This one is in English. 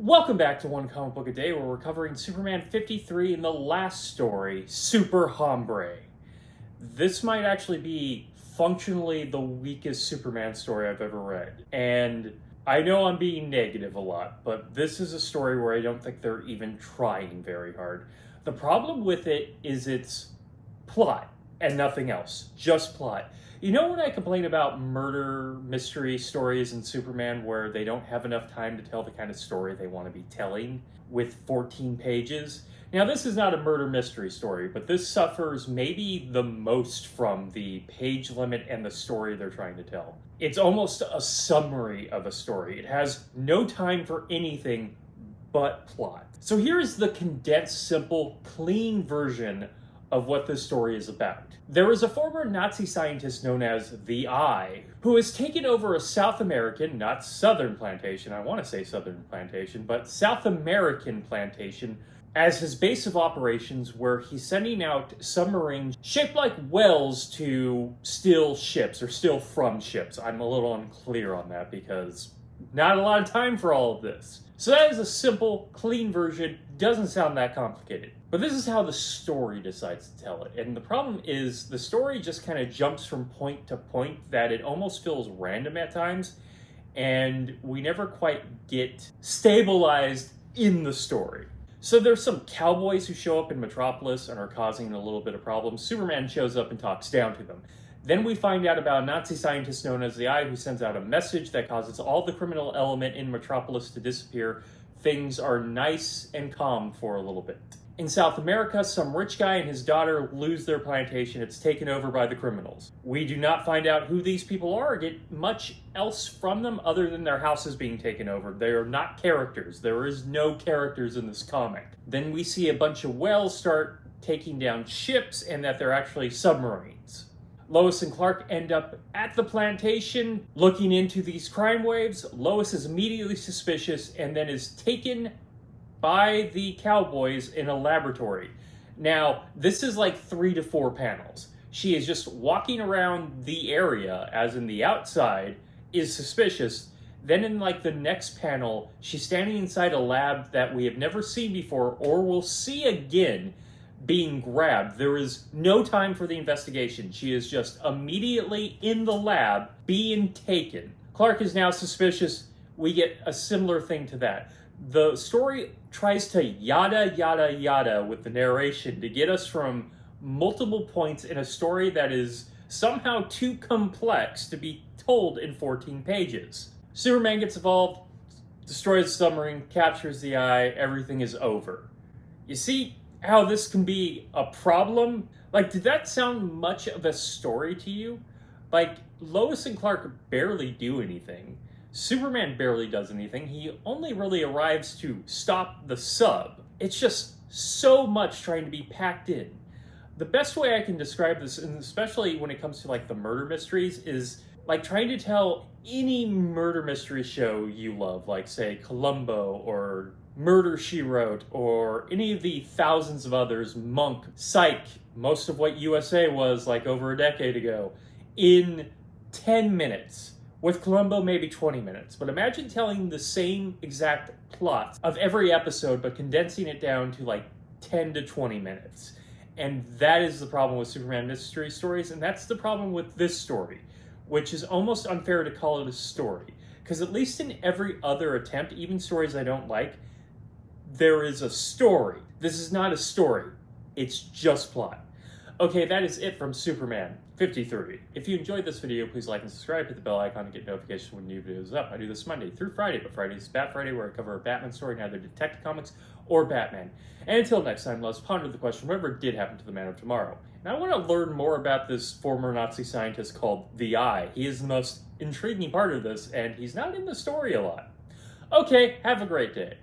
Welcome back to One Comic Book a Day, where we're covering Superman 53 in the last story, Superhombre. This might actually be functionally the weakest Superman story I've ever read. And I know I'm being negative a lot, but this is a story where I don't think they're even trying very hard. The problem with it is its plot and nothing else, just plot. You know when I complain about murder mystery stories in Superman where they don't have enough time to tell the kind of story they want to be telling with 14 pages? Now this is not a murder mystery story, but this suffers maybe the most from the page limit and the story they're trying to tell. It's almost a summary of a story. It has no time for anything but plot. So here's the condensed, simple, clean version of what this story is about. There is a former Nazi scientist known as the Eye, who has taken over a South American, not Southern plantation, I want to say Southern plantation, but South American plantation as his base of operations, where he's sending out submarines shaped like wells to steal ships, or steal from ships. I'm a little unclear on that because not a lot of time for all of this. So that is a simple, clean version, doesn't sound that complicated. But this is how the story decides to tell it. And the problem is the story just kind of jumps from point to point that it almost feels random at times. And we never quite get stabilized in the story. So there's some cowboys who show up in Metropolis and are causing a little bit of problems. Superman shows up and talks down to them. Then we find out about a Nazi scientist known as the Eye who sends out a message that causes all the criminal element in Metropolis to disappear. Things are nice and calm for a little bit. In South America, some rich guy and his daughter lose their plantation. It's taken over by the criminals. We do not find out who these people are or get much else from them other than their houses being taken over. They are not characters. There is no characters in this comic. Then we see a bunch of whales start taking down ships and that they're actually submarines. Lois and Clark end up at the plantation looking into these crime waves. Lois is immediately suspicious and then is taken by the cowboys in a laboratory. Now, this is like 3 to 4 panels. She is just walking around the area, as in the outside, is suspicious. Then in like the next panel, she's standing inside a lab that we have never seen before or will see again, being grabbed. There is no time for the investigation. She is just immediately in the lab being taken. Clark is now suspicious. We get a similar thing to that. The story tries to yada yada yada with the narration to get us from multiple points in a story that is somehow too complex to be told in 14 pages. Superman gets involved, destroys the submarine, captures the Eye, everything is over. You see how this can be a problem? Like, did that sound much of a story to you? Like, Lois and Clark barely do anything. Superman barely does anything. He only really arrives to stop the sub. It's just so much trying to be packed in. The best way I can describe this, and especially when it comes to like the murder mysteries, is like trying to tell any murder mystery show you love, like say Columbo or Murder, She Wrote, or any of the thousands of others, Monk, Psych, most of what USA was like over a decade ago, in 10 minutes. With Columbo, maybe 20 minutes. But imagine telling the same exact plot of every episode, but condensing it down to like 10 to 20 minutes. And that is the problem with Superman mystery stories, and that's the problem with this story, which is almost unfair to call it a story. Because at least in every other attempt, even stories I don't like, there is a story. This is not a story. It's just plot. Okay, that is it from Superman 53. If you enjoyed this video, please like and subscribe, hit the bell icon to get notifications when new videos up. I do this Monday through Friday, but Friday is Bat Friday, where I cover a Batman story in either Detective Comics or Batman. And until next time, let's ponder the question, whatever did happen to the Man of Tomorrow. And I want to learn more about this former Nazi scientist called the Eye. He is the most intriguing part of this, and he's not in the story a lot. Okay, have a great day.